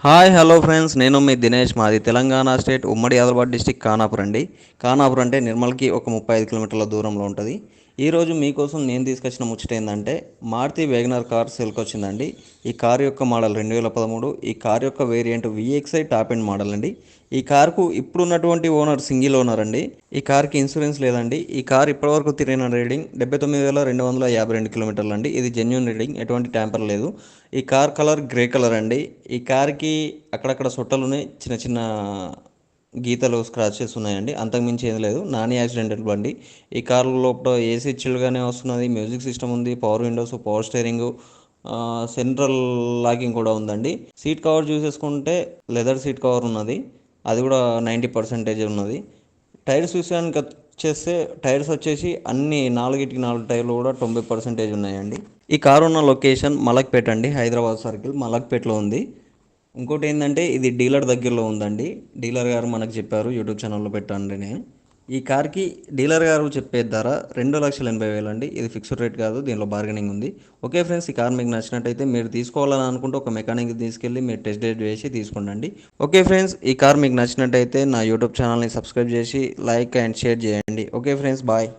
Hi hello friends, నేను మీ దినేష్. మాది Telangana state ఉమ్మడి ఆదిలాబాద్ డిస్టిక్ ఖానాపూర్ అండి. ఖానాపూర్ అంటే నిర్మల్కి ఒక 35 కిలోమీటర్ల దూరంలో ఉంటుంది. ఈరోజు మీకోసం నేను తీసుకొచ్చిన ముచ్చట ఏంటంటే మారుతి వేగనర్ కార్ సేల్కి వచ్చిందండి. ఈ కార్ యొక్క మోడల్ 2013. ఈ కార్ యొక్క variant VXi top end model అండి. ఈ కార్కు ఇప్పుడున్నటువంటి ఓనర్ సింగిల్ ఓనర్ అండి. ఈ కార్కి ఇన్సూరెన్స్ లేదండి. ఈ కార్ ఇప్పటివరకు తిరిగిన రీడింగ్ 79,252 కిలోమీటర్లు అండి. ఇది జెన్యున్ రీడింగ్, ఎటువంటి ట్యాంపర్ లేదు. ఈ కార్ కలర్ గ్రే కలర్ అండి. ఈ కార్కి అక్కడక్కడ సొట్టలున్నాయి, చిన్న చిన్న గీతలు స్క్రాచెస్ ఉన్నాయండి. అంతకుమించి ఏం లేదు. నాన్ యాక్సిడెంటల్ బండి. ఈ కార్ లోపల ఏసీ చిల్గానే వస్తున్నది, మ్యూజిక్ సిస్టమ్ ఉంది, power windows, power steering, central locking కూడా ఉందండి. సీట్ కవర్ చూసేసుకుంటే లెదర్ సీట్ కవర్ ఉన్నది, అది కూడా 90% ఉన్నది. టైర్స్ విషయానికి వచ్చేస్తే టైర్స్ వచ్చేసి అన్ని 4 టైర్లు కూడా 90% ఉన్నాయండి. ఈ కారు ఉన్న లొకేషన్ మలక్పేట అండి, హైదరాబాద్ సర్కిల్ మలక్పేటలో ఉంది. ఇంకోటి ఏంటంటే ఇది డీలర్ దగ్గరలో ఉందండి. డీలర్ గారు మనకు చెప్పారు, యూట్యూబ్ ఛానల్లో పెట్టండి నేను. ఈ కార్కి డీలర్ గారు చెప్పే ధర 2,80,000 అండి. ఇది ఫిక్స్డ్ రేట్ కాదు, దీనిలో బార్గెనింగ్ ఉంది. ఓకే ఫ్రెండ్స్, ఈ కార్ మీకు నచ్చినట్టయితే మీరు తీసుకోవాలని అనుకుంటే ఒక మెకానిక్ తీసుకెళ్ళి మీరు టెస్ట్ డ్రైవ్ చేసి తీసుకోండి. ఓకే ఫ్రెండ్స్, ఈ కార్ మీకు నచ్చినట్టయితే నా యూట్యూబ్ ఛానల్ని సబ్స్క్రైబ్ చేసి లైక్ అండ్ షేర్ చేయండి. Okay friends, bye.